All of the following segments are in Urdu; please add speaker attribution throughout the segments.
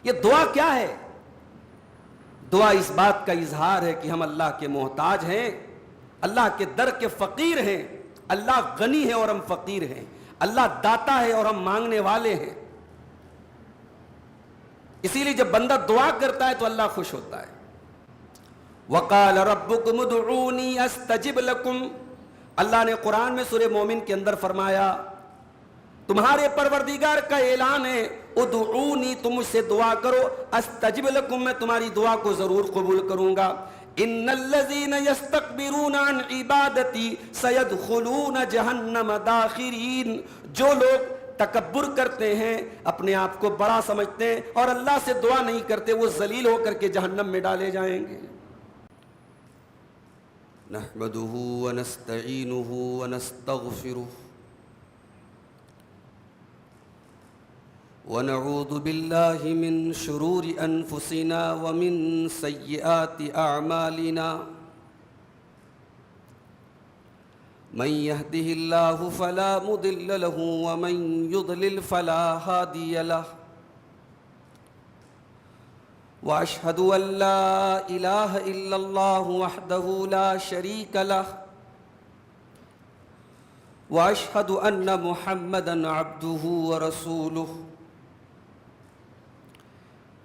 Speaker 1: یہ دعا کیا ہے؟ دعا اس بات کا اظہار ہے کہ ہم اللہ کے محتاج ہیں، اللہ کے در کے فقیر ہیں۔ اللہ غنی ہے اور ہم فقیر ہیں، اللہ داتا ہے اور ہم مانگنے والے ہیں۔ اسی لیے جب بندہ دعا کرتا ہے تو اللہ خوش ہوتا ہے۔ وَقَالَ رَبُّكُمُ ادْعُونِي أَسْتَجِبْ لَكُمْ، اللہ نے قرآن میں سورہ مومن کے اندر فرمایا تمہارے پروردگار کا اعلان ہے، ادعونی، تم مجھ سے دعا کرو، استجب لکم، میں تمہاری دعا کو ضرور قبول کروں گا۔ ان الذین یستکبرون عن عبادتی سیدخلون جہنم داخرین، جو لوگ تکبر کرتے ہیں، اپنے آپ کو بڑا سمجھتے ہیں اور اللہ سے دعا نہیں کرتے، وہ ذلیل ہو کر کے جہنم میں ڈالے جائیں گے۔ نحمدہ ونستعینہ ونستغفرہ ونعوذ باللہ من شرور انفسنا ومن سیئات اعمالنا، من يهده الله فلا مضل له ومن يضلل فلا هادي له، واشهد ان لا اله الا الله وحده لا شريك له، واشهد ان محمدا عبده ورسوله،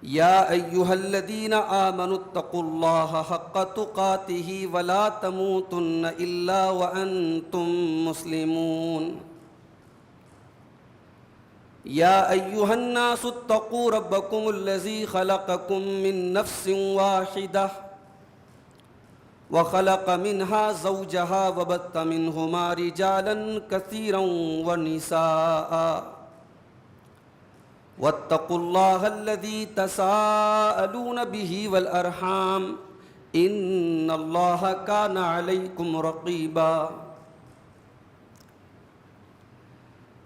Speaker 1: یا ایہا الذین آمنوا اتقوا اللہ حق تقاتہ ولا تموتن الا وانتم مسلمون، یا ایہا الناس اتقوا ربکم الذی خلقکم من نفس واحدہ وخلق منها زوجها وبث منہما رجالا کثیرا ونساء، واتقوا اللہ الذی تساءلون به والارحام ان اللہ کان علیکم رقیبا،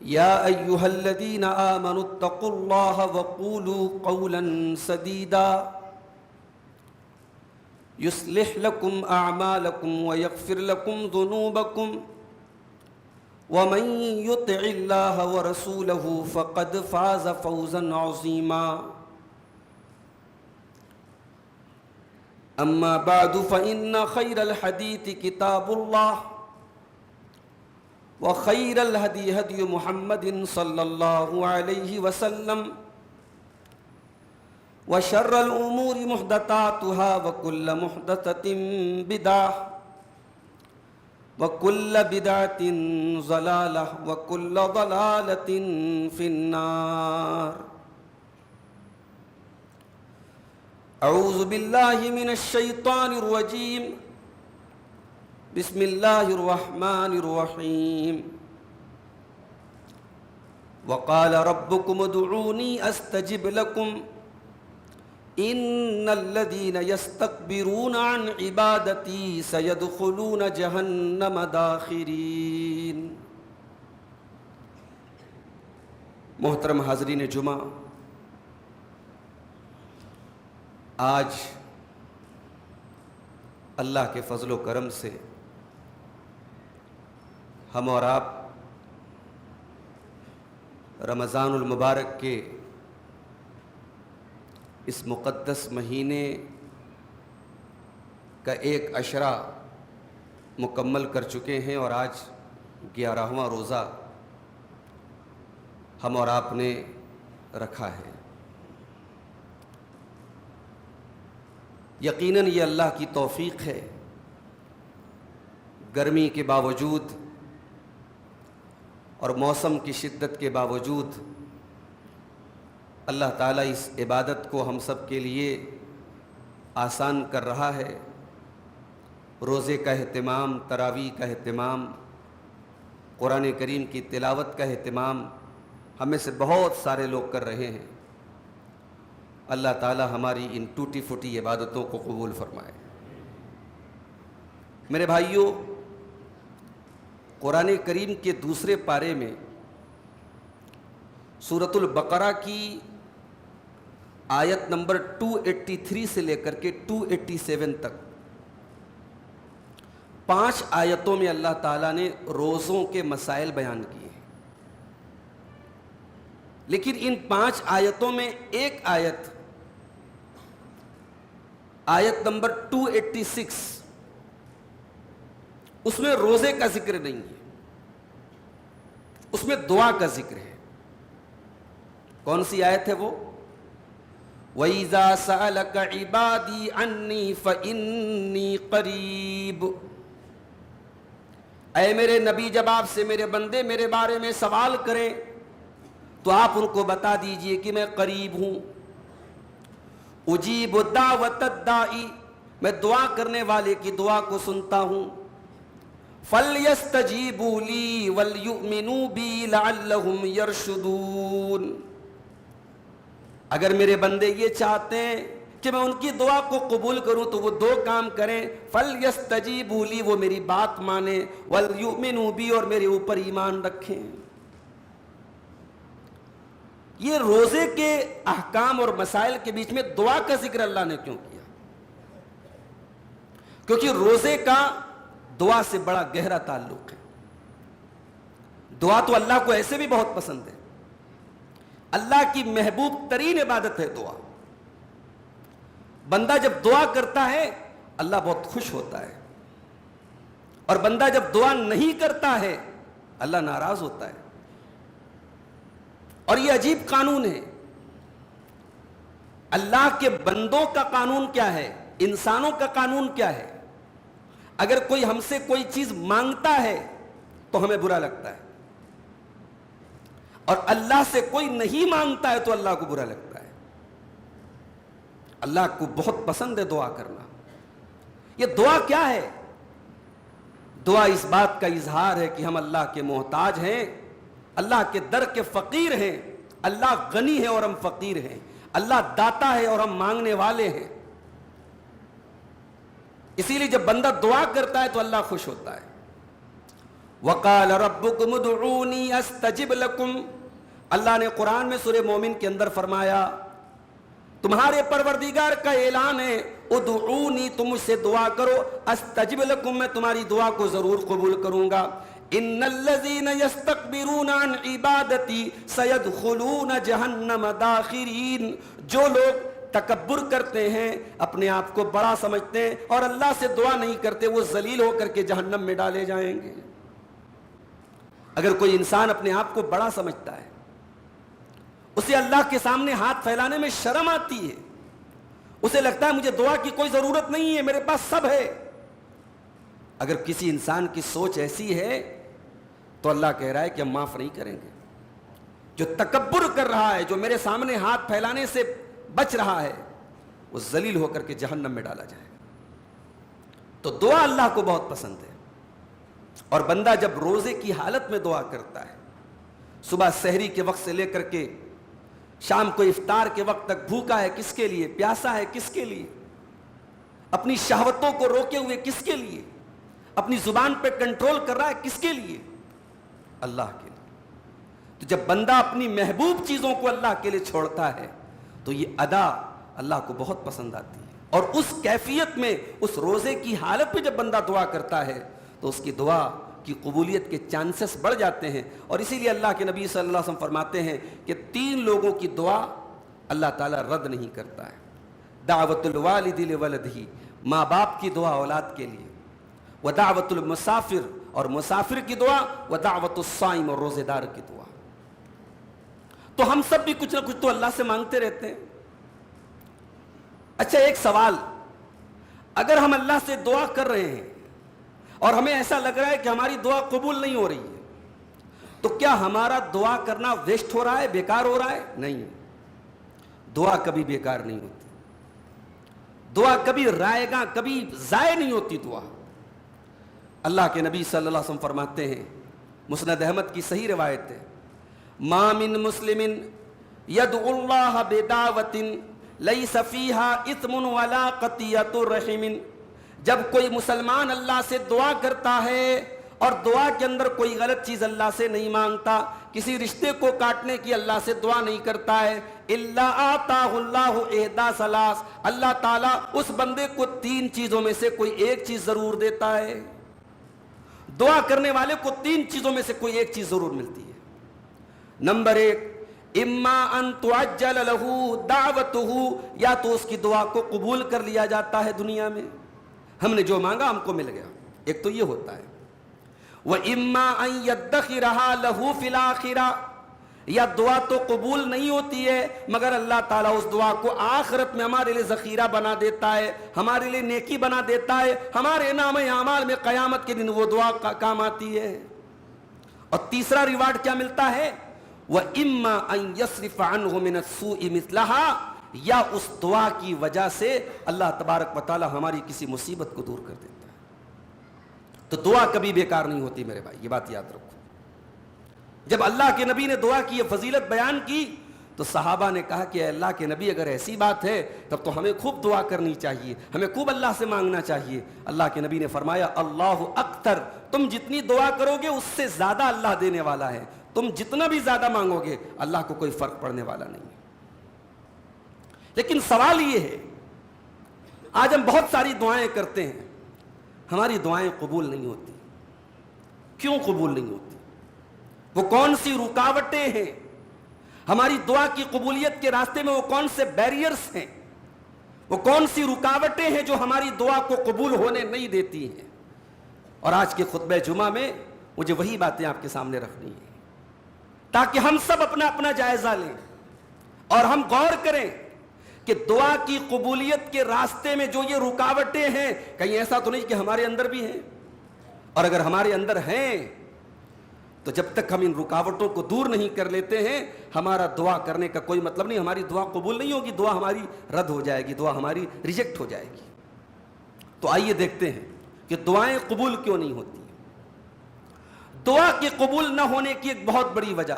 Speaker 1: یا ایہا الذین آمنوا اتقوا اللہ وقولوا قولا سدیدا یصلح لکم اعمالکم ویغفر لکم ذنوبکم، ومن يطع الله ورسوله فقد فاز فوزا عظيما، اما بعد فإن خير الحديث كتاب الله، وخير الهدي هدي محمد صلى الله عليه وسلم، وشر الأمور محدثاتها وكل محدثة بدعة وَكُلَّ بِدْعَةٍ ضَلَالَةٍ وَكُلَّ ضَلَالَةٍ فِي النَّارِ۔ اعوذ باللہ من الشیطان الرجیم، بسم اللہ الرحمن الرحیم۔ وَقَالَ رَبُّكُمُ ادْعُونِي أَسْتَجِبْ لَكُمْ ان الذین یستکبرون عن عبادتی سیدخلون جہنم داخرین۔ محترم حاضرین جمعہ، آج اللہ کے فضل و کرم سے ہم اور آپ رمضان المبارک کے اس مقدس مہینے کا ایک عشرہ مکمل کر چکے ہیں، اور آج 11واں روزہ ہم اور آپ نے رکھا ہے۔ یقیناً یہ اللہ کی توفیق ہے، گرمی کے باوجود اور موسم کی شدت کے باوجود اللہ تعالیٰ اس عبادت کو ہم سب کے لیے آسان کر رہا ہے۔ روزے کا اہتمام، تراویح کا اہتمام، قرآن کریم کی تلاوت کا اہتمام ہم میں سے بہت سارے لوگ کر رہے ہیں۔ اللہ تعالیٰ ہماری ان ٹوٹی پھوٹی عبادتوں کو قبول فرمائے۔ میرے بھائیوں، قرآن کریم کے دوسرے پارے میں سورۃ البقرہ کی آیت نمبر 283 سے لے کر کے 287 تک 5 آیتوں میں اللہ تعالیٰ نے روزوں کے مسائل بیان کیے ہیں، لیکن ان 5 آیتوں میں ایک آیت آیت نمبر 286 اس میں روزے کا ذکر نہیں ہے، اس میں دعا کا ذکر ہے۔ کون سی آیت ہے وہ؟ وَإِذَا سَأَلَكَ عِبَادِي عَنِّي فَإِنِّي قَرِيبٌ، اے میرے نبی جب آپ سے میرے بندے میرے بارے میں سوال کریں تو آپ ان کو بتا دیجئے کہ میں قریب ہوں۔ اجیب دعوت الداعی، میں دعا کرنے والے کی دعا کو سنتا ہوں۔ فَلْيَسْتَجِيبُوا لِي وَلْيُؤْمِنُوا بِي لَعَلَّهُمْ يَرْشُدُونَ، اگر میرے بندے یہ چاہتے ہیں کہ میں ان کی دعا کو قبول کروں تو وہ دو کام کریں، فَلْيَسْتَجِيبُوا لِي، وہ میری بات مانیں، وَلْيُؤْمِنُوا بِي، اور میرے اوپر ایمان رکھیں۔ یہ روزے کے احکام اور مسائل کے بیچ میں دعا کا ذکر اللہ نے کیوں کیا؟ کیونکہ روزے کا دعا سے بڑا گہرا تعلق ہے۔ دعا تو اللہ کو ایسے بھی بہت پسند ہے، اللہ کی محبوب ترین عبادت ہے دعا۔ بندہ جب دعا کرتا ہے اللہ بہت خوش ہوتا ہے، اور بندہ جب دعا نہیں کرتا ہے اللہ ناراض ہوتا ہے۔ اور یہ عجیب قانون ہے، اللہ کے بندوں کا قانون کیا ہے، انسانوں کا قانون کیا ہے؟ اگر کوئی ہم سے کوئی چیز مانگتا ہے تو ہمیں برا لگتا ہے، اور اللہ سے کوئی نہیں مانگتا ہے تو اللہ کو برا لگتا ہے۔ اللہ کو بہت پسند ہے دعا کرنا۔ یہ دعا کیا ہے؟ دعا اس بات کا اظہار ہے کہ ہم اللہ کے محتاج ہیں، اللہ کے در کے فقیر ہیں۔ اللہ غنی ہے اور ہم فقیر ہیں، اللہ داتا ہے اور ہم مانگنے والے ہیں۔ اسی لیے جب بندہ دعا کرتا ہے تو اللہ خوش ہوتا ہے۔ وَقَالَ رَبُّكُمُ ادْعُونِي أَسْتَجِبْ لَكُمْ، اللہ نے قرآن میں سورہ مومن کے اندر فرمایا تمہارے پروردگار کا اعلان ہے، ادعونی، تم مجھ سے دعا کرو، استجب لکم، میں تمہاری دعا کو ضرور قبول کروں گا۔ ان الذین یستکبرون عن عبادتی سیدخلون جہنم داخرین، جو لوگ تکبر کرتے ہیں، اپنے آپ کو بڑا سمجھتے ہیں اور اللہ سے دعا نہیں کرتے، وہ ذلیل ہو کر کے جہنم میں ڈالے جائیں گے۔ اگر کوئی انسان اپنے آپ کو بڑا سمجھتا ہے، اسے اللہ کے سامنے ہاتھ پھیلانے میں شرم آتی ہے، اسے لگتا ہے مجھے دعا کی کوئی ضرورت نہیں ہے، میرے پاس سب ہے۔ اگر کسی انسان کی سوچ ایسی ہے تو اللہ کہہ رہا ہے کہ ہم معاف نہیں کریں گے۔ جو تکبر کر رہا ہے، جو میرے سامنے ہاتھ پھیلانے سے بچ رہا ہے، وہ ذلیل ہو کر کے جہنم میں ڈالا جائے گا۔ تو دعا اللہ کو بہت پسند ہے، اور بندہ جب روزے کی حالت میں دعا کرتا ہے، صبح سحری کے وقت سے لے کر کے شام کو افطار کے وقت تک بھوکا ہے کس کے لیے، پیاسا ہے کس کے لیے، اپنی شہوتوں کو روکے ہوئے کس کے لیے، اپنی زبان پہ کنٹرول کر رہا ہے کس کے لیے، اللہ کے لیے۔ تو جب بندہ اپنی محبوب چیزوں کو اللہ کے لیے چھوڑتا ہے تو یہ ادا اللہ کو بہت پسند آتی ہے، اور اس کیفیت میں، اس روزے کی حالت میں جب بندہ دعا کرتا ہے تو اس کی دعا کی قبولیت کے چانسز بڑھ جاتے ہیں۔ اور اسی لیے اللہ کے نبی صلی اللہ علیہ وسلم فرماتے ہیں کہ 3 لوگوں کی دعا اللہ تعالیٰ رد نہیں کرتا ہے: دعوت الوالد لولدہ، ماں باپ کی دعا اولاد کے لیے، ودعوت المسافر، اور مسافر کی دعا، ودعوت الصائم، اور روزے دار کی دعا۔ تو ہم سب بھی کچھ نہ کچھ تو اللہ سے مانگتے رہتے ہیں۔ اچھا ایک سوال، اگر ہم اللہ سے دعا کر رہے ہیں اور ہمیں ایسا لگ رہا ہے کہ ہماری دعا قبول نہیں ہو رہی ہے، تو کیا ہمارا دعا کرنا ویسٹ ہو رہا ہے، بیکار ہو رہا ہے؟ نہیں، دعا کبھی بیکار نہیں ہوتی، دعا کبھی رائے گاں، کبھی ضائع نہیں ہوتی دعا۔ اللہ کے نبی صلی اللہ علیہ وسلم فرماتے ہیں، مسند احمد کی صحیح روایت ہے، ما من مسلم یدعو اللہ بدعوۃ لیس فیہا اثم ولا قطیعۃ رحم، جب کوئی مسلمان اللہ سے دعا کرتا ہے اور دعا کے اندر کوئی غلط چیز اللہ سے نہیں مانگتا، کسی رشتے کو کاٹنے کی اللہ سے دعا نہیں کرتا ہے، الا آتاہ اللہ احدی ثلاث، اللہ تعالیٰ اس بندے کو 3 چیزوں میں سے کوئی ایک چیز ضرور دیتا ہے۔ دعا کرنے والے کو 3 چیزوں میں سے کوئی ایک چیز ضرور ملتی ہے۔ نمبر 1، اما ان تعجل له دعوته، یا تو اس کی دعا کو قبول کر لیا جاتا ہے دنیا میں، ہم نے جو مانگا ہم کو مل گیا، ایک تو یہ ہوتا ہے۔ وَإِمَّا أَن يَدَّخِرَهَا لَهُ فِي الْآخِرَةِ، یا دعا تو قبول نہیں ہوتی ہے مگر اللہ تعالیٰ اس دعا کو آخرت میں ہمارے لیے ذخیرہ بنا دیتا ہے، ہمارے لیے نیکی بنا دیتا ہے، ہمارے نام اعمال میں قیامت کے دن وہ دعا کام آتی ہے۔ اور تیسرا ریوارڈ کیا ملتا ہے؟ وَإِمَّا أَن يَصْرِفَ عَنْهُ مِنَ السُّوءِ مِثْلَهَا، یا اس دعا کی وجہ سے اللہ تبارک و تعالیٰ ہماری کسی مصیبت کو دور کر دیتا ہے۔ تو دعا کبھی بیکار نہیں ہوتی میرے بھائی، یہ بات یاد رکھو۔ جب اللہ کے نبی نے دعا کی یہ فضیلت بیان کی تو صحابہ نے کہا کہ اے اللہ کے نبی اگر ایسی بات ہے تب تو ہمیں خوب دعا کرنی چاہیے، ہمیں خوب اللہ سے مانگنا چاہیے۔ اللہ کے نبی نے فرمایا اللہ اکثر، تم جتنی دعا کرو گے اس سے زیادہ اللہ دینے والا ہے، تم جتنا بھی زیادہ مانگو گے اللہ کو کوئی فرق پڑنے والا نہیں ہے۔ لیکن سوال یہ ہے، آج ہم بہت ساری دعائیں کرتے ہیں، ہماری دعائیں قبول نہیں ہوتی۔ کیوں قبول نہیں ہوتی؟ وہ کون سی رکاوٹیں ہیں ہماری دعا کی قبولیت کے راستے میں؟ وہ کون سے بیریئرز ہیں، وہ کون سی رکاوٹیں ہیں جو ہماری دعا کو قبول ہونے نہیں دیتی ہیں؟ اور آج کے خطبہ جمعہ میں مجھے وہی باتیں آپ کے سامنے رکھنی ہیں تاکہ ہم سب اپنا اپنا جائزہ لیں اور ہم غور کریں کہ دعا کی قبولیت کے راستے میں جو یہ رکاوٹیں ہیں کہیں ایسا تو نہیں کہ ہمارے اندر بھی ہیں، اور اگر ہمارے اندر ہیں تو جب تک ہم ان رکاوٹوں کو دور نہیں کر لیتے ہیں ہمارا دعا کرنے کا کوئی مطلب نہیں، ہماری دعا قبول نہیں ہوگی، دعا ہماری رد ہو جائے گی، دعا ہماری ریجیکٹ ہو جائے گی۔ تو آئیے دیکھتے ہیں کہ دعائیں قبول کیوں نہیں ہوتی۔ دعا کے قبول نہ ہونے کی ایک بہت بڑی وجہ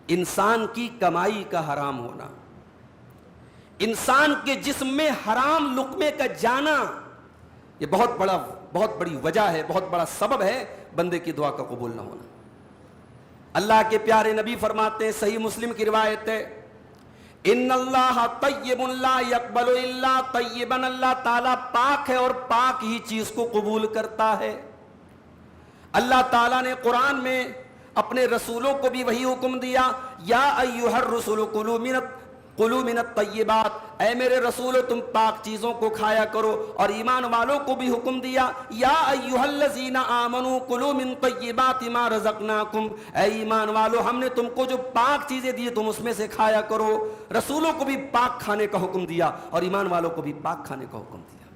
Speaker 1: انسان کی کمائی کا حرام ہونا، انسان کے جسم میں حرام لقمے کا جانا، یہ بہت بڑی وجہ ہے، بہت بڑا سبب ہے بندے کی دعا کا قبول نہ ہونا۔ اللہ کے پیارے نبی فرماتے ہیں، صحیح مسلم کی روایت ہے، ان اللہ طیب لا یقبل الا طیبا، اللہ تعالیٰ پاک ہے اور پاک ہی چیز کو قبول کرتا ہے۔ اللہ تعالیٰ نے قرآن میں اپنے رسولوں کو بھی وہی حکم دیا، یا ایھا الرسل کلوا من الطیبات، اے میرے رسولو تم پاک چیزوں کو کھایا کرو، اور ایمان والوں کو بھی حکم دیا، یا ایھا الذین آمنوا کلوا من طیبات ما رزقناکم، اے ایمان والو ہم نے تم کو جو پاک چیزیں دی تم اس میں سے کھایا کرو۔ رسولوں کو بھی پاک کھانے کا حکم دیا اور ایمان والوں کو بھی پاک کھانے کا حکم دیا۔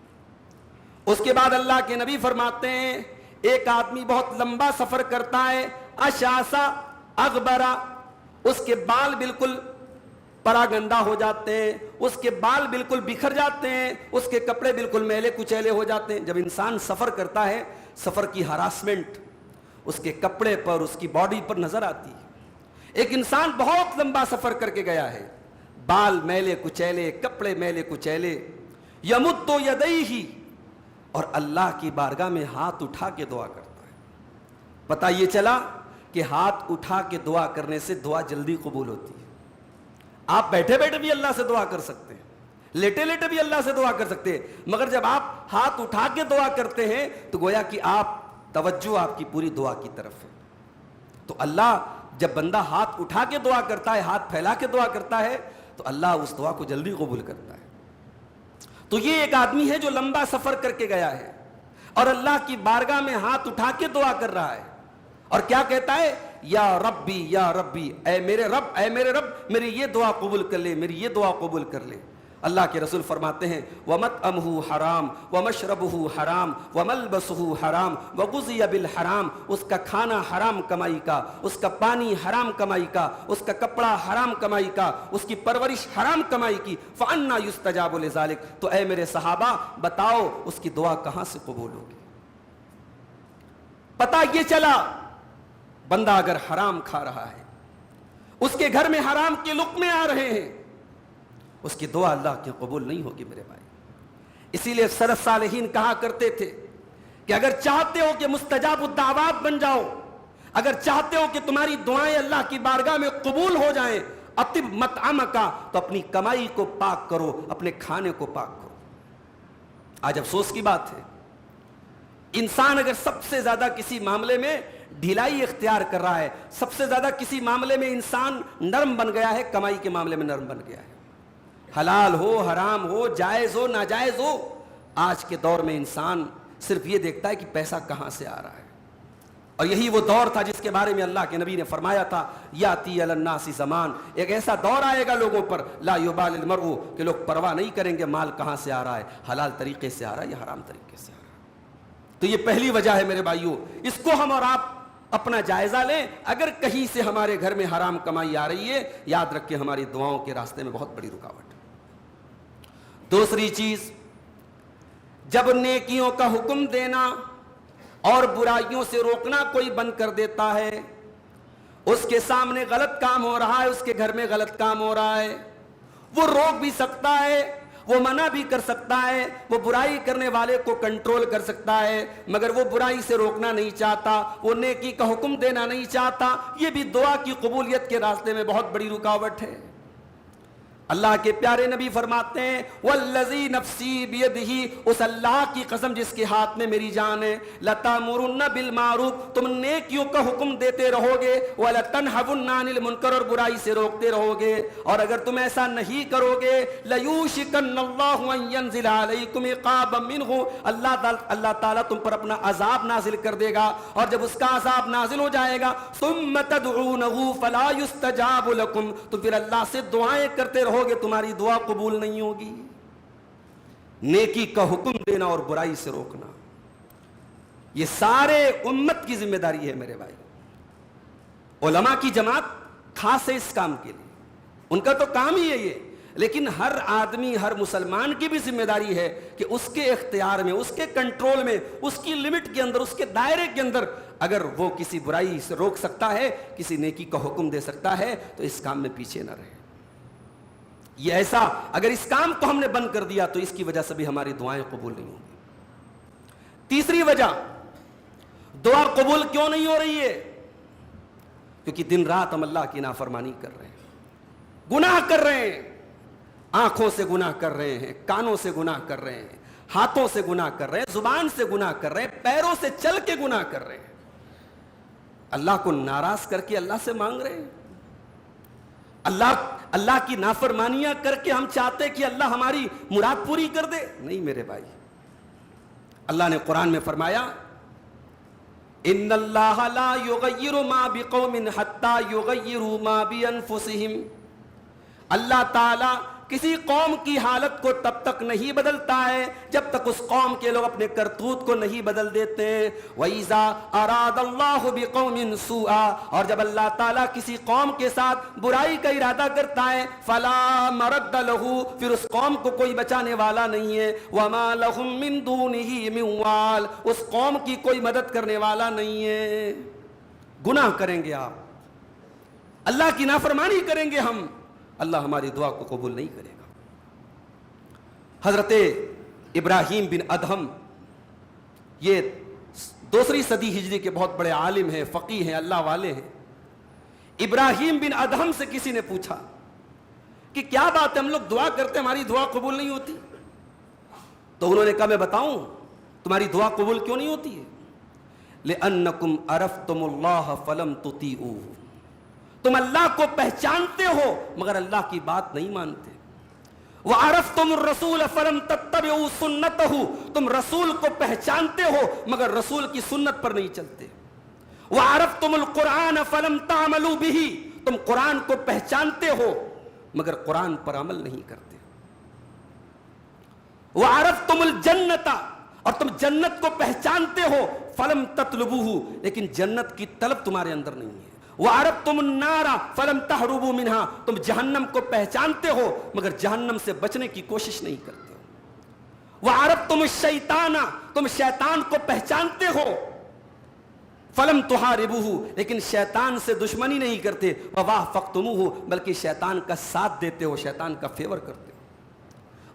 Speaker 1: اس کے بعد اللہ کے نبی فرماتے ہیں، ایک آدمی بہت لمبا سفر کرتا ہے، اشعث اغبرا، اس کے بال بالکل پراگندہ ہو جاتے ہیں، اس کے بال بالکل بکھر جاتے ہیں، اس کے کپڑے بالکل میلے کچیلے ہو جاتے ہیں۔ جب انسان سفر کرتا ہے سفر کی ہراسمنٹ اس کے کپڑے پر، اس کی باڈی پر نظر آتی ہے۔ ایک انسان بہت لمبا سفر کر کے گیا ہے، بال میلے کچیلے، کپڑے میلے کچیلے، یمد یدیہ، اور اللہ کی بارگاہ میں ہاتھ اٹھا کے دعا کرتا ہے۔ پتہ یہ چلا کہ ہاتھ اٹھا کے دعا کرنے سے دعا جلدی قبول ہوتی ہے۔ آپ بیٹھے بیٹھے بھی اللہ سے دعا کر سکتے ہیں، لیٹے لیٹے بھی اللہ سے دعا کر سکتے ہیں، مگر جب آپ ہاتھ اٹھا کے دعا کرتے ہیں تو گویا کہ توجہ آپ کی پوری دعا کی طرف ہے۔ تو اللہ جب بندہ ہاتھ اٹھا کے دعا کرتا ہے، ہاتھ پھیلا کے دعا کرتا ہے تو اللہ اس دعا کو جلدی قبول کرتا ہے۔ تو یہ ایک آدمی ہے جو لمبا سفر کر کے گیا ہے اور اللہ کی بارگاہ میں ہاتھ اٹھا کے دعا کر رہا ہے، اور کیا کہتا ہے؟ یا ربی، اے میرے رب میری یہ دعا قبول کر لے، میری یہ دعا قبول کر لے۔ اللہ کے رسول فرماتے ہیں، وَمَطْعَمُهُ حرام وَمَشْرَبُهُ حرام وَمَلْبَسُهُ حرام وَغُذِيَ بِالْحرام، اس کا کھانا حرام کمائی کا، اس کا پانی حرام کمائی کا، اس کا کپڑا حرام کمائی کا، اس کی پرورش حرام کمائی کی، فَأَنَّا يُسْتَجَابُ لِذَلِكَ، تو اے میرے صحابہ بتاؤ اس کی دعا کہاں سے قبول ہوگی؟ پتہ یہ چلا بندہ اگر حرام کھا رہا ہے، اس کے گھر میں حرام کے لقمے آ رہے ہیں، اس کی دعا اللہ کی قبول نہیں ہوگی میرے بھائی۔ اسی لیے سلف صالحین کہا کرتے تھے کہ اگر چاہتے ہو کہ مستجاب الدعوات بن جاؤ، اگر چاہتے ہو کہ تمہاری دعائیں اللہ کی بارگاہ میں قبول ہو جائیں، اطب مطعمک، تو اپنی کمائی کو پاک کرو، اپنے کھانے کو پاک کرو۔ آج افسوس کی بات ہے، انسان اگر سب سے زیادہ کسی معاملے میں ڈھیلائی اختیار کر رہا ہے. سب سے زیادہ کسی معاملے میں انسان نرم بن گیا ہے, کمائی کے معاملے میں نرم بن گیا ہے. حلال ہو, حرام ہو, جائز ہو, ناجائز ہو, آج کے دور میں انسان صرف یہ دیکھتا ہے کہ پیسہ کہاں سے آ رہا ہے. اور یہی وہ دور تھا جس کے بارے میں اللہ کے نبی نے فرمایا تھا, یاتی علی الناس زمان, ایک ایسا دور آئے گا لوگوں پر, لا یبال المرء, کہ لوگ پرواہ نہیں کریں گے مال کہاں سے آ رہا ہے, حلال طریقے سے آ رہا ہے یا حرام طریقے سے آ رہا ہے. تو یہ پہلی وجہ ہے میرے بھائیوں, اس کو ہم اور آپ اپنا جائزہ لیں. اگر کہیں سے ہمارے گھر میں حرام کمائی آ رہی ہے, یاد رکھیں ہماری دعاؤں کے راستے میں بہت بڑی رکاوٹ ہے. دوسری چیز, جب نیکیوں کا حکم دینا اور برائیوں سے روکنا کوئی بند کر دیتا ہے, اس کے سامنے غلط کام ہو رہا ہے, اس کے گھر میں غلط کام ہو رہا ہے, وہ روک بھی سکتا ہے, وہ منع بھی کر سکتا ہے, وہ برائی کرنے والے کو کنٹرول کر سکتا ہے, مگر وہ برائی سے روکنا نہیں چاہتا, وہ نیکی کا حکم دینا نہیں چاہتا. یہ بھی دعا کی قبولیت کے راستے میں بہت بڑی رکاوٹ ہے. اللہ کے پیارے نبی فرماتے ہیں, والذی نفسی بیدہ, اس اللہ کی قسم جس کے ہاتھ میں میری جان ہے, لتامرن بالمعروف, تم نیکیوں کا حکم دیتے رہو گے, ولتنہون عن المنکر, اور برائی سے روکتے رہو گے, اور اگر تم ایسا نہیں کرو گے, لیوشکن اللہ ان ینزل علیکم عقابا منہ, اللہ تعالیٰ تم پر اپنا عذاب نازل کر دے گا, اور جب اس کا عذاب نازل ہو جائے گا, ثم تدعونہ فلا یستجاب لکم, تو پھر اللہ سے دعائیں کرتے رہو گے, تمہاری دعا قبول نہیں ہوگی. نیکی کا حکم دینا اور برائی سے روکنا, یہ سارے امت کی ذمہ داری ہے میرے بھائی. علماء کی جماعت خاص ہے اس کام کے لیے, ان کا تو کام ہی ہے یہ, لیکن ہر آدمی, ہر مسلمان کی بھی ذمہ داری ہے کہ اس کے اختیار میں, اس کے کنٹرول میں, اس کی لمٹ کے اندر, اس کے دائرے کے اندر اگر وہ کسی برائی سے روک سکتا ہے, کسی نیکی کا حکم دے سکتا ہے, تو اس کام میں پیچھے نہ رہے. یہ ایسا, اگر اس کام کو ہم نے بند کر دیا تو اس کی وجہ سے بھی ہماری دعائیں قبول نہیں ہوں گی. تیسری وجہ, دعا قبول کیوں نہیں ہو رہی ہے؟ کیونکہ دن رات ہم اللہ کی نافرمانی کر رہے ہیں, گناہ کر رہے ہیں, آنکھوں سے گناہ کر رہے ہیں, کانوں سے گناہ کر رہے ہیں, ہاتھوں سے گناہ کر رہے ہیں, زبان سے گناہ کر رہے ہیں, پیروں سے چل کے گناہ کر رہے ہیں, اللہ کو ناراض کر کے اللہ سے مانگ رہے ہیں. اللہ کی نافرمانیاں کر کے ہم چاہتے کہ اللہ ہماری مراد پوری کر دے. نہیں میرے بھائی, اللہ نے قرآن میں فرمایا, ان اللہ لا یغیر ما بقوم حتی یغیروا ما بانفسہم, اللہ تعالی کسی قوم کی حالت کو تب تک نہیں بدلتا ہے جب تک اس قوم کے لوگ اپنے کرتوت کو نہیں بدل دیتے. وَإِذَا أَرَادَ اللَّهُ بِقَوْمٍ سُوءًا, اور جب اللہ تعالیٰ کسی قوم کے ساتھ برائی کا ارادہ کرتا ہے, فَلَا مَرَدَّ لَهُ, پھر اس قوم کو کوئی بچانے والا نہیں ہے. وَمَا لَهُم مِّن دُونِهِ مِن وَالٍ, اس قوم کی کوئی مدد کرنے والا نہیں ہے. گناہ کریں گے آپ, اللہ کی نافرمانی کریں گے ہم, اللہ ہماری دعا کو قبول نہیں کرے گا. حضرت ابراہیم بن ادہم, یہ 2 صدی ہجری کے بہت بڑے عالم ہیں, فقیہ ہیں, اللہ والے ہیں. ابراہیم بن ادہم سے کسی نے پوچھا کہ کیا بات ہے, ہم لوگ دعا کرتے ہماری دعا قبول نہیں ہوتی. تو انہوں نے کہا میں بتاؤں تمہاری دعا قبول کیوں نہیں ہوتی ہے؟ لِأَنَّكُمْ عَرَفْتُمُ اللَّهَ فَلَمْ تُطِيعُوهُ, تم اللہ کو پہچانتے ہو مگر اللہ کی بات نہیں مانتے. وَعَرَفْتُمُ الرَّسُولَ فَلَمْ تَتَّبِعُوا سُنَّتَهُ, تم رسول کو پہچانتے ہو مگر رسول کی سنت پر نہیں چلتے. وَعَرَفْتُمُ الْقُرْآنَ فَلَمْ تَعْمَلُوا بِهِ, تم قرآن کو پہچانتے ہو مگر قرآن پر عمل نہیں کرتے. وَعَرَفْتُمُ الْجَنَّةَ, اور تم جنت کو پہچانتے ہو, فَلَمْ تَطْلُبُوهُ, لیکن جنت کی طلب تمہارے اندر نہیں ہے. وَعَرَفْتُمُ النَّارَ فَلَمْ تَهْرُبُوا مِنْهَا, تم جہنم کو پہچانتے ہو مگر جہنم سے بچنے کی کوشش نہیں کرتے ہو. وَعَرَفْتُمُ الشَّيْطَانَ, تم شیطان کو پہچانتے ہو, فَلَمْ تُحَارِبُوهُ, لیکن شیطان سے دشمنی نہیں کرتے. وَوَافَقْتُمُوهُ, بلکہ شیطان کا ساتھ دیتے ہو, شیطان کا فیور کرتے ہو.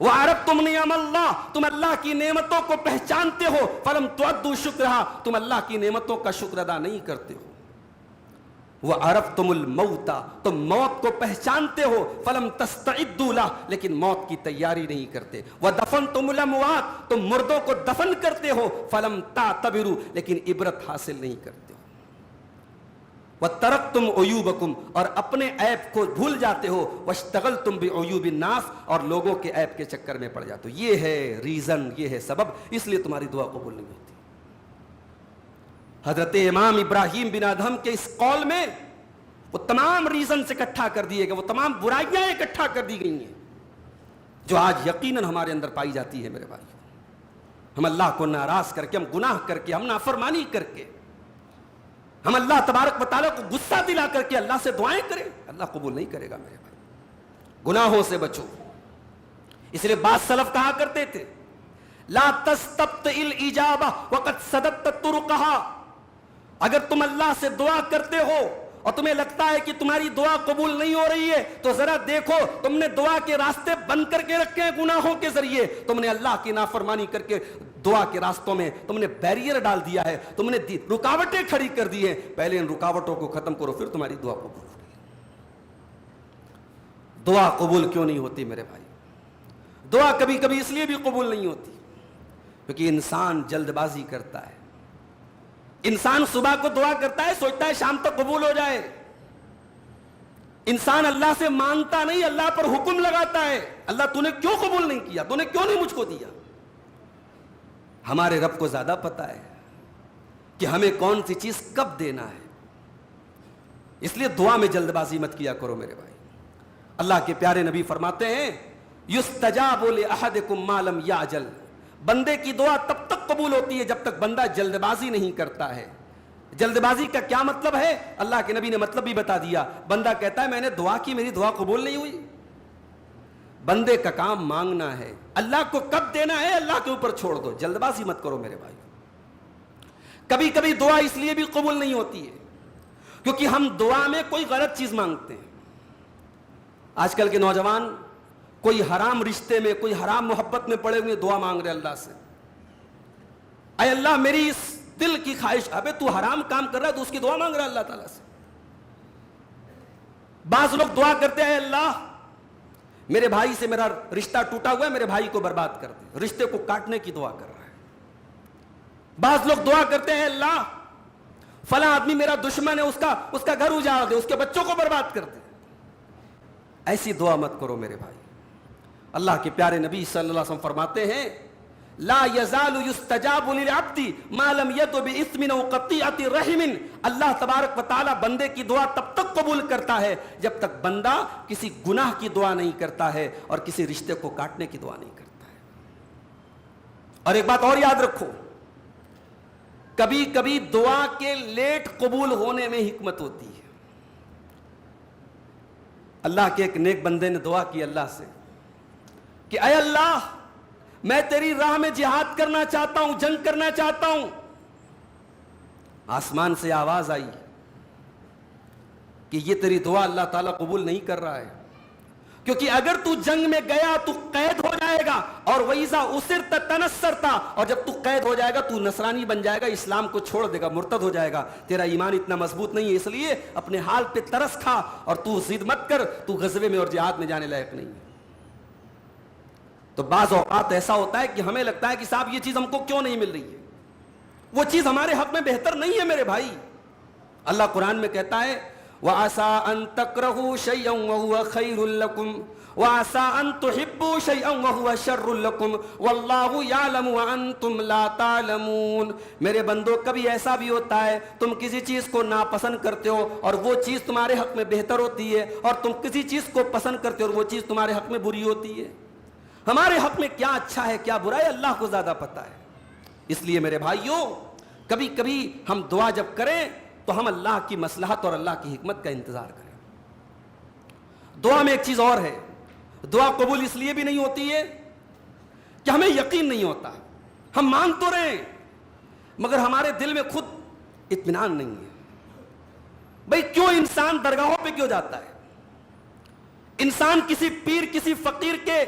Speaker 1: وَعَرَفْتُمْ نِعَمَ اللَّهِ, تم اللہ کی نعمتوں کو پہچانتے ہو, فَلَمْ تُعَدُّوا شُكْرَهَا, تم اللہ کی نعمتوں کا شکر ادا نہیں کرتے ہو. وَعَرَفْتُمُ الْمَوْتَ, تم موت کو پہچانتے ہو, فَلَمْ تَسْتَعِدُّوا لَهُ, لیکن موت کی تیاری نہیں کرتے. وَدَفَنْتُمُ الْأَمْوَاتَ, تم مردوں کو دفن کرتے ہو, فَلَمْ تَعْتَبِرُوا, لیکن عبرت حاصل نہیں کرتے ہو. وَتَرَكْتُمْ عُيُوبَكُمْ اور اپنے عیب کو بھول جاتے ہو، وَاشْتَغَلْتُمْ بِعُيُوبِ النَّاسِ اور لوگوں کے عیب کے چکر میں پڑ جاتے ہو. یہ ہے ریزن، یہ ہے سبب، اس لیے تمہاری دعا قبول نہیں ہوتی. حضرت امام ابراہیم بن ادہم کے اس قول میں وہ تمام ریزنز اکٹھا کر دیے گئے، وہ تمام برائیاں اکٹھا کر دی گئی ہیں جو آج یقیناً ہمارے اندر پائی جاتی ہے. میرے بھائی، ہم اللہ کو ناراض کر کے، ہم گناہ کر کے، ہم نافرمانی کر کے، ہم اللہ تبارک و تعالیٰ کو غصہ دلا کر کے اللہ سے دعائیں کریں، اللہ قبول نہیں کرے گا. میرے بھائی، گناہوں سے بچو. اس لیے بعض سلف کہا کرتے تھے لا تستبطئ الاجابہ وقد سددت طرقها. اگر تم اللہ سے دعا کرتے ہو اور تمہیں لگتا ہے کہ تمہاری دعا قبول نہیں ہو رہی ہے تو ذرا دیکھو، تم نے دعا کے راستے بند کر کے رکھے ہیں گناہوں کے ذریعے، تم نے اللہ کی نافرمانی کر کے دعا کے راستوں میں تم نے بیریئر ڈال دیا ہے، تم نے رکاوٹیں کھڑی کر دی ہیں. پہلے ان رکاوٹوں کو ختم کرو، پھر تمہاری دعا قبول ہوگی. دعا قبول کیوں نہیں ہوتی میرے بھائی؟ دعا کبھی کبھی اس لیے بھی قبول نہیں ہوتی کیونکہ انسان جلد بازی کرتا ہے. انسان صبح کو دعا کرتا ہے، سوچتا ہے شام تک قبول ہو جائے. انسان اللہ سے مانگتا نہیں، اللہ پر حکم لگاتا ہے، اللہ تو نے کیوں قبول نہیں کیا، تو نے کیوں نہیں مجھ کو دیا. ہمارے رب کو زیادہ پتا ہے کہ ہمیں کون سی چیز کب دینا ہے. اس لیے دعا میں جلد بازی مت کیا کرو میرے بھائی. اللہ کے پیارے نبی فرماتے ہیں یستجاب لأحدکم ما لم یعجل. بندے کی دعا تب تک قبول ہوتی ہے جب تک بندہ جلد بازی نہیں کرتا ہے. جلد بازی کا کیا مطلب ہے؟ اللہ کے نبی نے مطلب بھی بتا دیا. بندہ کہتا ہے میں نے دعا کی، میری دعا قبول نہیں ہوئی. بندے کا کام مانگنا ہے، اللہ کو کب دینا ہے اللہ کے اوپر چھوڑ دو، جلد بازی مت کرو میرے بھائی. کبھی کبھی دعا اس لیے بھی قبول نہیں ہوتی ہے کیونکہ ہم دعا میں کوئی غلط چیز مانگتے ہیں. آج کل کے نوجوان کوئی حرام رشتے میں، کوئی حرام محبت میں پڑے ہوئے دعا مانگ رہے اللہ سے. اے اللہ میری اس دل کی خواہش، ابے تو حرام کام کر رہا ہے تو اس کی دعا مانگ رہا ہے اللہ تعالیٰ سے. بعض لوگ دعا کرتے ہیں اے اللہ میرے بھائی سے میرا رشتہ ٹوٹا ہوا ہے، میرے بھائی کو برباد کر دے، رشتے کو کاٹنے کی دعا کر رہا ہے. بعض لوگ دعا کرتے ہیں اللہ فلاں آدمی میرا دشمن ہے، اس کا گھر اجاڑ دے، اس کے بچوں کو برباد کر دے. ایسی دعا مت کرو میرے بھائی. اللہ کے پیارے نبی صلی اللہ علیہ وسلم فرماتے ہیں لا یزال یستجاب للعبد ما لم یدع باثم او قطیعۃ رحم. اللہ تبارک و تعالی بندے کی دعا تب تک قبول کرتا ہے جب تک بندہ کسی گناہ کی دعا نہیں کرتا ہے اور کسی رشتے کو کاٹنے کی دعا نہیں کرتا ہے. اور ایک بات اور یاد رکھو، کبھی کبھی دعا کے لیٹ قبول ہونے میں حکمت ہوتی ہے. اللہ کے ایک نیک بندے نے دعا کی اللہ سے کہ اے اللہ میں تیری راہ میں جہاد کرنا چاہتا ہوں، جنگ کرنا چاہتا ہوں. آسمان سے آواز آئی کہ یہ تیری دعا اللہ تعالیٰ قبول نہیں کر رہا ہے کیونکہ اگر تو جنگ میں گیا تو قید ہو جائے گا، اور وَإِذَا أُسِرْتَ تَنَصَّرْتَ، اور جب تو قید ہو جائے گا تو نصرانی بن جائے گا، اسلام کو چھوڑ دے گا، مرتد ہو جائے گا، تیرا ایمان اتنا مضبوط نہیں ہے، اس لیے اپنے حال پہ ترس کھا اور تو ضد مت کر، تو غزوے میں اور جہاد میں جانے لائق نہیں ہے. تو بعض اوقات ایسا ہوتا ہے کہ ہمیں لگتا ہے کہ صاحب یہ چیز ہم کو کیوں نہیں مل رہی ہے، وہ چیز ہمارے حق میں بہتر نہیں ہے میرے بھائی. اللہ قرآن میں کہتا ہے وَعَسَىٰ أَن تَكْرَهُوا شَيْئًا وَهُوَ خَيْرٌ لَكُمْ وَعَسَىٰ أَن تُحِبُّوا شَيْئًا وَهُوَ شَرٌّ لَكُمْ وَاللَّهُ يَعْلَمُ وَأَنتُمْ لَا تَعْلَمُونَ. میرے بندو کبھی ایسا بھی ہوتا ہے تم کسی چیز کو ناپسند کرتے ہو اور وہ چیز تمہارے حق میں بہتر ہوتی ہے، اور تم کسی چیز کو پسند کرتے ہو اور وہ چیز تمہارے حق میں بری ہوتی ہے. ہمارے حق میں کیا اچھا ہے کیا برا ہے اللہ کو زیادہ پتا ہے. اس لیے میرے بھائیوں کبھی کبھی ہم دعا جب کریں تو ہم اللہ کی مصلحت اور اللہ کی حکمت کا انتظار کریں. دعا میں ایک چیز اور ہے، دعا قبول اس لیے بھی نہیں ہوتی ہے کہ ہمیں یقین نہیں ہوتا. ہم مان تو رہے ہیں مگر ہمارے دل میں خود اطمینان نہیں ہے. بھئی کیوں انسان درگاہوں پہ کیوں جاتا ہے؟ انسان کسی پیر کسی فقیر کے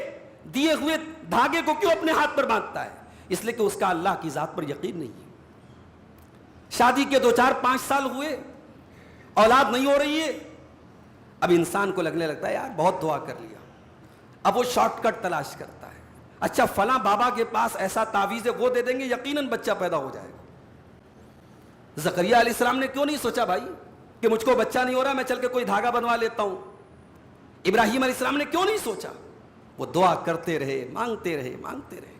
Speaker 1: دیے ہوئے دھاگے کو کیوں اپنے ہاتھ پر باندھتا ہے؟ اس لیے کہ اس کا اللہ کی ذات پر یقین نہیں ہے. شادی کے 2-4-5 سال ہوئے، اولاد نہیں ہو رہی ہے، اب انسان کو لگنے لگتا ہے یار بہت دعا کر لیا. اب وہ شارٹ کٹ تلاش کرتا ہے، اچھا فلاں بابا کے پاس ایسا تعویذ ہے وہ دے دیں گے یقیناً بچہ پیدا ہو جائے گا. زکریا علیہ السلام نے کیوں نہیں سوچا بھائی کہ مجھ کو بچہ نہیں ہو رہا, میں چل کے کوئی دھاگا بنوا لیتا ہوں. ابراہیم علیہ السلام نے کیوں نہیں سوچا؟ وہ دعا کرتے رہے, مانگتے رہے, مانگتے رہے.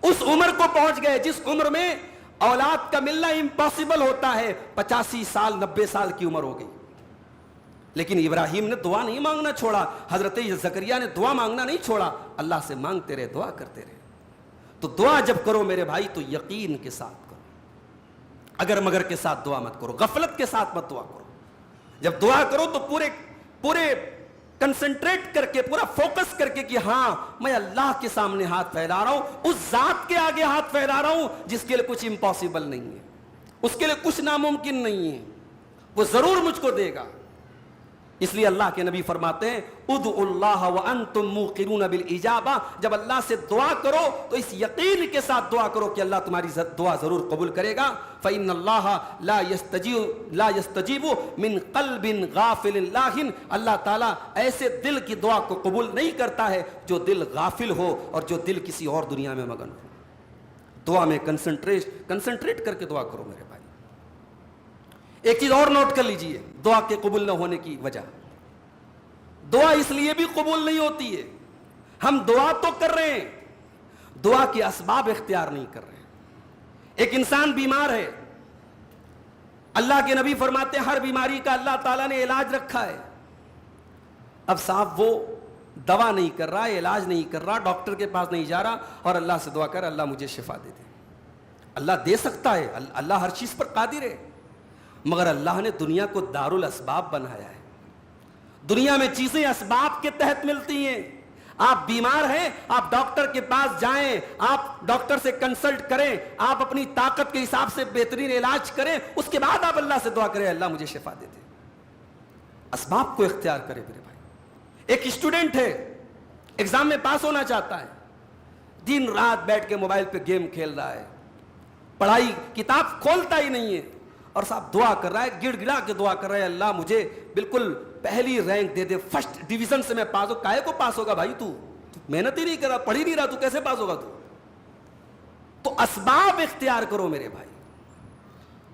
Speaker 1: اس عمر کو پہنچ گئے جس عمر میں اولاد کا ملنا امپاسبل ہوتا ہے. 85 سال 90 سال کی عمر ہو گئی, لیکن ابراہیم نے دعا نہیں مانگنا چھوڑا, حضرت زکریا نے دعا مانگنا نہیں چھوڑا, اللہ سے مانگتے رہے, دعا کرتے رہے. تو دعا جب کرو میرے بھائی تو یقین کے ساتھ کرو, اگر مگر کے ساتھ دعا مت کرو, غفلت کے ساتھ مت دعا کرو. جب دعا کرو تو پورے کنسنٹریٹ کر کے, پورا فوکس کر کے کہ ہاں میں اللہ کے سامنے ہاتھ پھیلا رہا ہوں, اس ذات کے آگے ہاتھ پھیلا رہا ہوں جس کے لیے کچھ امپاسبل نہیں ہے, اس کے لیے کچھ ناممکن نہیں ہے, وہ ضرور مجھ کو دے گا. اس لیے اللہ کے نبی فرماتے ہیں ادعوا اللہ وانتم موقنون بالاجابہ, جب اللہ سے دعا کرو تو اس یقین کے ساتھ دعا کرو کہ اللہ تمہاری دعا ضرور قبول کرے گا. فإن اللہ لا يستجیب من قلب غافل لاہن, اللہ تعالیٰ ایسے دل کی دعا کو قبول نہیں کرتا ہے جو دل غافل ہو اور جو دل کسی اور دنیا میں مگن ہو. دعا میں کنسنٹریٹ کر کے دعا کرو میرے بھائی. ایک چیز اور نوٹ کر لیجئے دعا کے قبول نہ ہونے کی وجہ. دعا اس لیے بھی قبول نہیں ہوتی ہے, ہم دعا تو کر رہے ہیں, دعا کے اسباب اختیار نہیں کر رہے ہیں. ایک انسان بیمار ہے, اللہ کے نبی فرماتے ہیں ہر بیماری کا اللہ تعالیٰ نے علاج رکھا ہے. اب صاحب وہ دوا نہیں کر رہا, علاج نہیں کر رہا, ڈاکٹر کے پاس نہیں جا رہا اور اللہ سے دعا کر اللہ مجھے شفا دے دے. اللہ دے سکتا ہے, اللہ ہر چیز پر قادر ہے, مگر اللہ نے دنیا کو دار الاسباب بنایا ہے. دنیا میں چیزیں اسباب کے تحت ملتی ہیں. آپ بیمار ہیں, آپ ڈاکٹر کے پاس جائیں, آپ ڈاکٹر سے کنسلٹ کریں, آپ اپنی طاقت کے حساب سے بہترین علاج کریں, اس کے بعد آپ اللہ سے دعا کریں اللہ مجھے شفا دے دے. اسباب کو اختیار کریں میرے بھائی. ایک اسٹوڈنٹ ہے, ایگزام میں پاس ہونا چاہتا ہے, دن رات بیٹھ کے موبائل پہ گیم کھیل رہا ہے, پڑھائی کتاب کھولتا ہی نہیں ہے, اور صاحب دعا کر رہا ہے, گڑ گڑا کے دعا کر رہا ہے اللہ مجھے بالکل پہلی رینک دے دے, فرسٹ ڈویژن سے میں پاس ہو. کائے کو پاس ہوگا بھائی, تو محنت ہی نہیں کر رہا, پڑھ ہی نہیں رہا, تو کیسے پاس ہوگا تو اسباب اختیار کرو میرے بھائی.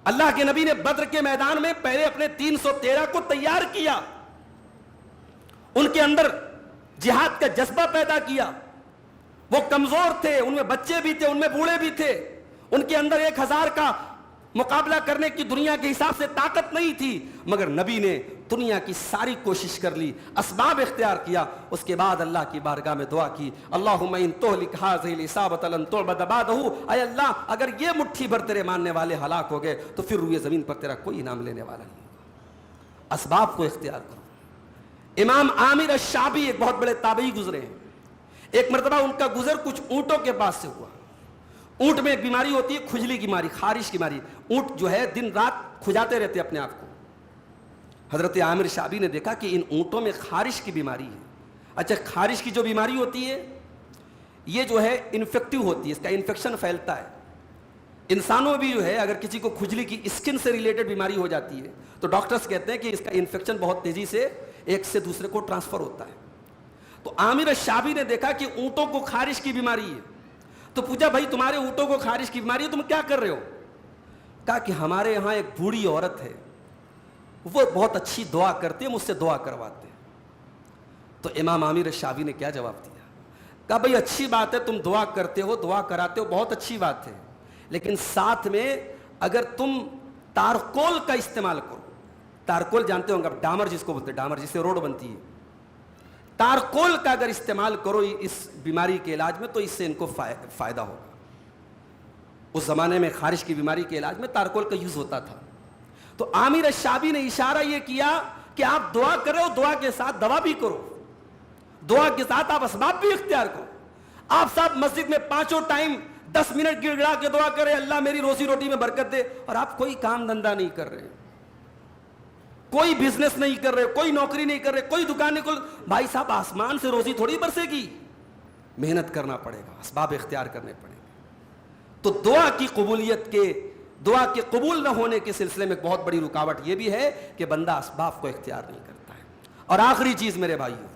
Speaker 1: اللہ کے نبی نے بدر کے میدان میں پہلے اپنے 313 کو تیار کیا, ان کے اندر جہاد کا جذبہ پیدا کیا. وہ کمزور تھے, ان میں بچے بھی تھے, ان میں بوڑھے بھی تھے, ان کے اندر 1000 کا مقابلہ کرنے کی دنیا کے حساب سے طاقت نہیں تھی, مگر نبی نے دنیا کی ساری کوشش کر لی, اسباب اختیار کیا. اس کے بعد اللہ کی بارگاہ میں دعا کی اللہم ان تہلک ھذہ العصابۃ لن تعبد بعدہ, اے اللہ اگر یہ مٹھی بھر تیرے ماننے والے ہلاک ہو گئے تو پھر روئے زمین پر تیرا کوئی انعام لینے والا نہیں. اسباب کو اختیار کرو. امام عامر الشعبی ایک بہت بڑے تابعی گزرے ہیں. ایک مرتبہ ان کا گزر کچھ اونٹوں کے پاس سے ہوا. اونٹ میں ایک بیماری ہوتی ہے کھجلی کی بیماری, خارش کی بیماری. اونٹ جو ہے دن رات کھجاتے رہتے اپنے آپ کو. حضرت عامر شعبی نے دیکھا کہ ان اونٹوں میں خارش کی بیماری ہے. اچھا, خارش کی جو بیماری ہوتی ہے یہ جو ہے انفیکٹو ہوتی ہے, اس کا انفیکشن پھیلتا ہے. انسانوں میں بھی جو ہے اگر کسی کو کھجلی کی اسکن سے ریلیٹڈ بیماری ہو جاتی ہے تو ڈاکٹرز کہتے ہیں کہ اس کا انفیکشن بہت تیزی سے ایک سے دوسرے کو ٹرانسفر ہوتا ہے. تو عامر الشعبی نے دیکھا کہ اونٹوں کو خارش کی بیماری ہے, تو پوچھا بھائی تمہارے اونٹوں کو خارش کی بیماری ہے, تم کیا کر رہے ہو؟ کہا کہ ہمارے یہاں ایک بوڑھی عورت ہے, وہ بہت اچھی دعا کرتی ہے, مجھ سے دعا کرواتے ہیں. تو امام عامر الشعبی نے کیا جواب دیا؟ کہا بھئی اچھی بات ہے, تم دعا کرتے ہو, دعا کراتے ہو, بہت اچھی بات ہے, لیکن ساتھ میں اگر تم تارکول کا استعمال کرو. تارکول جانتے ہوں گے آپ, ڈامر جس کو بولتے ہیں, ڈامر جس سے روڈ بنتی ہے, تارکول کا اگر استعمال کرو اس بیماری کے علاج میں تو اس سے ان کو فائدہ ہوگا. اس زمانے میں خارش کی بیماری کے علاج میں تارکول کا یوز ہوتا تھا. تو عامر الشعبی نے اشارہ یہ کیا کہ آپ دعا کر رہے ہو, دعا کے ساتھ دوا بھی کرو, دعا کے ساتھ آپ اسباب بھی اختیار کرو. آپ صاحب مسجد میں 5 ٹائم 10 منٹ گڑ گڑا کے دعا کرے اللہ میری روزی روٹی میں برکت دے, اور آپ کوئی کام دھندا نہیں کر رہے, کوئی بزنس نہیں کر رہے, کوئی نوکری نہیں کر رہے, کوئی دکان نہیں کھول. بھائی صاحب آسمان سے روزی تھوڑی برسے گی, محنت کرنا پڑے گا, اسباب اختیار کرنے پڑیں گے. تو دعا کی قبولیت کے, دعا کے قبول نہ ہونے کے سلسلے میں ایک بہت بڑی رکاوٹ یہ بھی ہے کہ بندہ اسباب کو اختیار نہیں کرتا ہے. اور آخری چیز میرے بھائیو,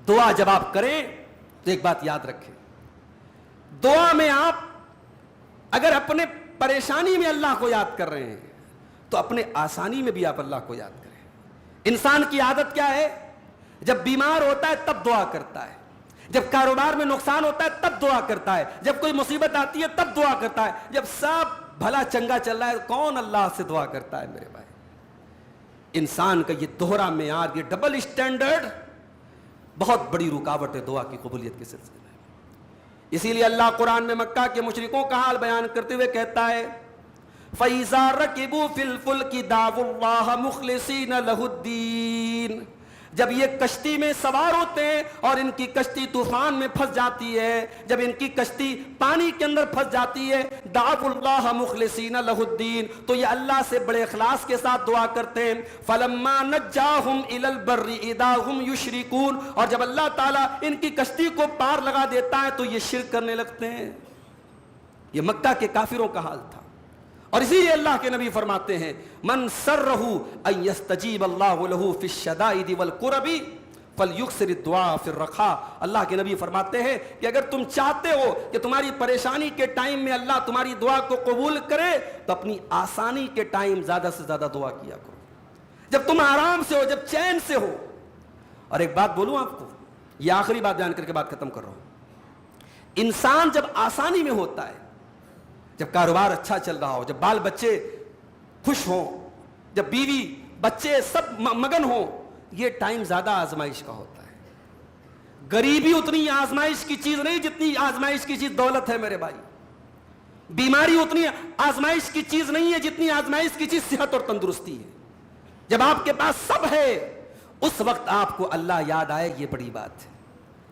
Speaker 1: دعا جب آپ کریں تو ایک بات یاد رکھیں, دعا میں آپ اگر اپنے پریشانی میں اللہ کو یاد کر رہے ہیں تو تو اپنے آسانی میں بھی آپ اللہ کو یاد کریں. انسان کی عادت کیا ہے؟ جب بیمار ہوتا ہے تب دعا کرتا ہے, جب کاروبار میں نقصان ہوتا ہے تب دعا کرتا ہے, جب کوئی مصیبت آتی ہے تب دعا کرتا ہے, جب سب بھلا چنگا چل رہا ہے کون اللہ سے دعا کرتا ہے میرے بھائی؟ انسان کا یہ دوہرا معیار, یہ ڈبل اسٹینڈرڈ بہت بڑی رکاوٹ ہے دعا کی قبولیت کے سلسلے میں. اسی لیے اللہ قرآن میں مکہ کے مشرکوں کا حال بیان کرتے ہوئے کہتا ہے فَإِذَا رَكِبُوا فِي الْفُلْكِ دَعَوُا اللَّهَ مُخْلِصِينَ لَهُ الدِّينَ. جب یہ کشتی میں سوار ہوتے ہیں اور ان کی کشتی طوفان میں پھنس جاتی ہے, جب ان کی کشتی پانی کے اندر پھنس جاتی ہے, دعوا اللہ مخلصین لہ الدین, تو یہ اللہ سے بڑے اخلاص کے ساتھ دعا کرتے ہیں. فلما نجاہم الی البر اذا ہم یشرکون, اور جب اللہ تعالیٰ ان کی کشتی کو پار لگا دیتا ہے تو یہ شرک کرنے لگتے ہیں. یہ مکہ کے کافروں کا حال تھا. اور اسی لیے اللہ کے نبی فرماتے ہیں من سرہ ان یستجیب اللہ لہ فی الشدائد والکرب فلیکثر الدعاء فی الرخاء. اللہ کے نبی فرماتے ہیں کہ اگر تم چاہتے ہو کہ تمہاری پریشانی کے ٹائم میں اللہ تمہاری دعا کو قبول کرے تو اپنی آسانی کے ٹائم زیادہ سے زیادہ دعا کیا کرو, جب تم آرام سے ہو, جب چین سے ہو. اور ایک بات بولوں آپ کو, یہ آخری بات بیان کر کے بات ختم کر رہا ہوں. انسان جب آسانی میں ہوتا ہے, جب کاروبار اچھا چل رہا ہو, جب بال بچے خوش ہوں, جب بیوی بچے سب مگن ہوں, یہ ٹائم زیادہ آزمائش کا ہوتا ہے. غریبی اتنی آزمائش کی چیز نہیں جتنی آزمائش کی چیز دولت ہے میرے بھائی. بیماری اتنی آزمائش کی چیز نہیں ہے جتنی آزمائش کی چیز صحت اور تندرستی ہے. جب آپ کے پاس سب ہے اس وقت آپ کو اللہ یاد آئے, یہ بڑی بات ہے.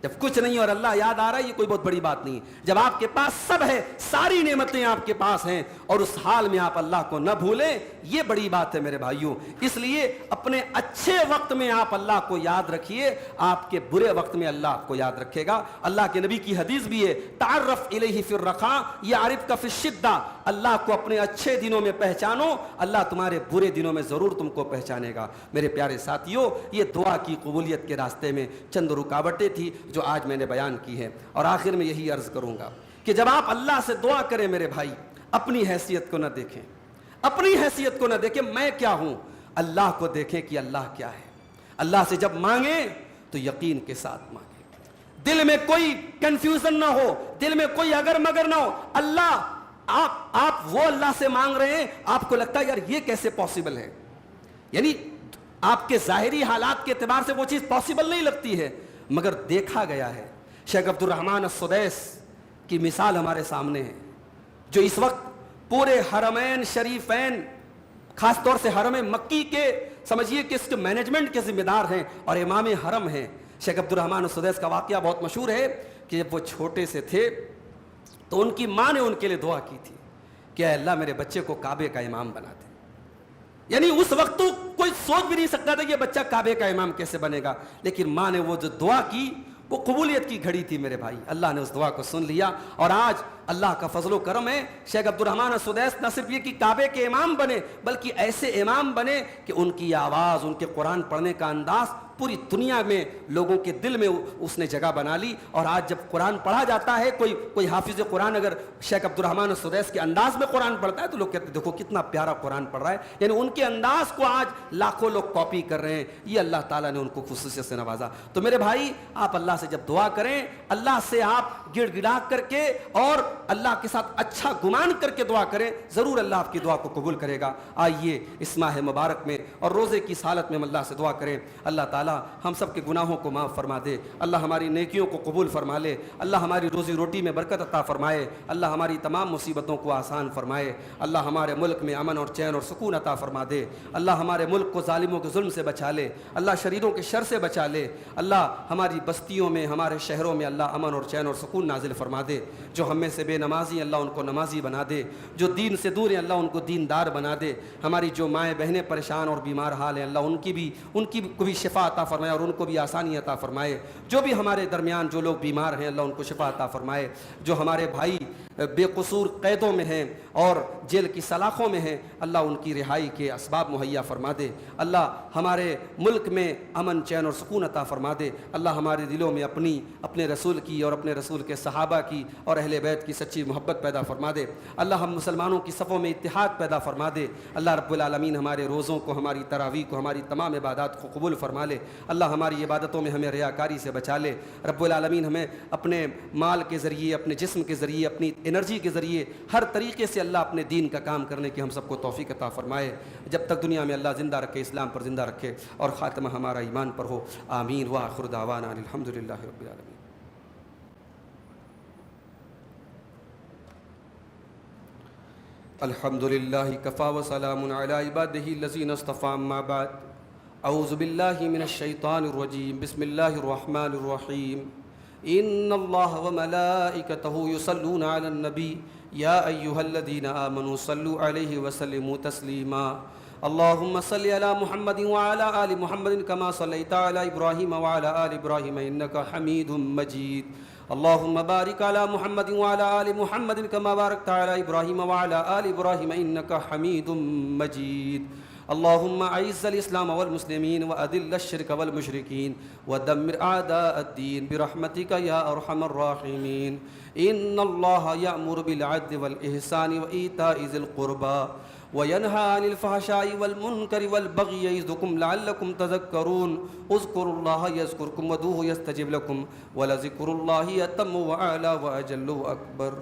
Speaker 1: جب کچھ نہیں اور اللہ یاد آ رہا ہے یہ کوئی بہت بڑی بات نہیں. جب آپ کے پاس سب ہے, ساری نعمتیں آپ کے پاس ہیں, اور اس حال میں آپ اللہ کو نہ بھولیں, یہ بڑی بات ہے میرے بھائیوں. اس لیے اپنے اچھے وقت میں آپ اللہ کو یاد رکھیے, آپ کے برے وقت میں اللہ آپ کو یاد رکھے گا. اللہ کے نبی کی حدیث بھی ہے تعرف الیہ فی الرخاء یعرفک فی الشدہ. اللہ کو اپنے اچھے دنوں میں پہچانو, اللہ تمہارے برے دنوں میں ضرور تم کو پہچانے گا. میرے پیارے ساتھیوں, یہ دعا کی قبولیت کے راستے میں چند رکاوٹیں تھی جو آج میں نے بیان کی ہے. اور آخر میں یہی عرض کروں گا کہ جب آپ اللہ سے دعا کریں میرے بھائی, اپنی حیثیت کو نہ دیکھیں, اپنی حیثیت کو نہ دیکھیں میں کیا ہوں, اللہ کو دیکھیں کہ اللہ کیا ہے. اللہ سے جب مانگیں تو یقین کے ساتھ مانگیں, دل میں کوئی کنفیوژن نہ ہو, دل میں کوئی اگر مگر نہ ہو. اللہ آپ وہ اللہ سے مانگ رہے ہیں, آپ کو لگتا ہے یار یہ کیسے پاسبل ہے, یعنی آپ کے ظاہری حالات کے اعتبار سے وہ چیز پاسبل نہیں لگتی ہے, مگر دیکھا گیا ہے. شیخ عبد الرحمن السدیس کی مثال ہمارے سامنے ہے, جو اس وقت پورے حرمین شریفین, خاص طور سے حرم مکی کے سمجھیے کہ اس کے مینجمنٹ کے ذمہ دار ہیں اور امام حرم ہیں. شیخ عبد الرحمن السدیس کا واقعہ بہت مشہور ہے کہ جب وہ چھوٹے سے تھے تو ان کی ماں نے ان کے لیے دعا کی تھی کہ اے اللہ میرے بچے کو کعبے کا امام بنا دے. یعنی اس وقت تو کوئی سوچ بھی نہیں سکتا تھا کہ بچہ کعبے کا امام کیسے بنے گا, لیکن ماں نے وہ جو دعا کی وہ قبولیت کی گھڑی تھی میرے بھائی. اللہ نے اس دعا کو سن لیا اور آج اللہ کا فضل و کرم ہے, شیخ عبد الرحمن السدیس نہ صرف یہ کہ کعبے کے امام بنے بلکہ ایسے امام بنے کہ ان کی آواز, ان کے قرآن پڑھنے کا انداز پوری دنیا میں لوگوں کے دل میں اس نے جگہ بنا لی. اور آج جب قرآن پڑھا جاتا ہے, کوئی حافظ قرآن اگر شیخ عبد الرحمن السدیس کے انداز میں قرآن پڑھتا ہے تو لوگ کہتے ہیں دیکھو کتنا پیارا قرآن پڑھ رہا ہے. یعنی ان کے انداز کو آج لاکھوں لوگ کاپی کر رہے ہیں. یہ اللہ تعالیٰ نے ان کو خصوصیت سے نوازا. تو میرے بھائی آپ اللہ سے جب دعا کریں, اللہ سے آپ گڑ گڑا کر کے اور اللہ کے ساتھ اچھا گمان کر کے دعا کریں, ضرور اللہ آپ کی دعا کو قبول کرے گا. آئیے اس ماہ مبارک میں اور روزے کی حالت میں ہم اللہ سے دعا کریں. اللہ تعالیٰ ہم سب کے گناہوں کو معاف فرما دے, اللہ ہماری نیکیوں کو قبول فرما لے, اللہ ہماری روزی روٹی میں برکت عطا فرمائے, اللہ ہماری تمام مصیبتوں کو آسان فرمائے, اللہ ہمارے ملک میں امن اور چین اور سکون عطا فرما دے, اللہ ہمارے ملک کو ظالموں کے ظلم سے بچا لے, اللہ شریروں کے شر سے بچا لے, اللہ ہماری بستیوں میں ہمارے شہروں میں اللہ امن اور چین اور سکون نازل فرما دے. جو ہم میں سے بے نمازی اللہ ان کو نمازی بنا دے, جو دین سے دور ہیں اللہ ان کو دیندار بنا دے. ہماری جو مائیں بہنیں پریشان اور بیمار حال ہیں اللہ ان کی بھی شفا عطا فرمائے اور ان کو بھی آسانی عطا فرمائے. جو بھی ہمارے درمیان جو لوگ بیمار ہیں اللہ ان کو شفا عطا فرمائے. جو ہمارے بھائی بے قصور قیدوں میں ہیں اور جیل کی سلاخوں میں ہیں، اللہ ان کی رہائی کے اسباب مہیا فرما دے۔ اللہ ہمارے ملک میں امن چین اور سکون عطا فرما دے۔ اللہ ہمارے دلوں میں اپنے رسول کی اور اپنے رسول کے صحابہ کی اور اہل بیت کی سچی محبت پیدا فرما دے۔ اللہ ہم مسلمانوں کی صفوں میں اتحاد پیدا فرما دے۔ اللہ رب العالمین ہمارے روزوں کو، ہماری تراویح کو، ہماری تمام عبادات کو قبول فرما لے۔ اللہ ہماری عبادتوں میں ہمیں ریاکاری سے بچا لے۔ رب العالمین ہمیں اپنے مال کے ذریعے، اپنے جسم کے ذریعے، اپنی انرجی کے ذریعے ہر طریقے سے اللہ اپنے دین کا کام کرنے کی ہم سب کو توفیق عطا فرمائے۔ جب تک دنیا میں اللہ زندہ رکھے، اسلام پر زندہ رکھے اور خاتمہ ہمارا ایمان پر ہو۔ آمین وآخر دعوانا الحمدللہ رب العالمین۔ الحمدللہ کفا وسلام علی عبادہ الذین اصطفی، اما بعد، اعوذ باللہ من الشیطان الرجیم، بسم اللہ الرحمن الرحیم۔ ان اللہ وملائکتہ یصلون علی النبی یا ایہا الذین آمنوا صلوا علیہ وسلموا تسلیما۔ اللہم صل علی محمد وعلی آل محمد کما صلیت علی ابراہیم وعلی آل ابراہیم انک حمید مجید۔ اللہم بارک علی محمد وعلی آل محمد کما بارکت علی ابراہیم وعلی آل ابراہیم انک حمید مجید۔ اللہم اعز الاسلام والمسلمین واذل الشرک والمشرکین ودمر اعداء الدین برحمتک یا ارحم الراحمین۔ ان اللہ یأمر بالعدل والاحسان وایتاء ذی القربى وینہی عن الفحشاء والمنکر والبغی یعظکم لعلکم تذکرون۔ اذکروا اللہ یذکرکم وادعوہ یستجب لکم ولذکر اللہ اتم واعلی واجل واکبر۔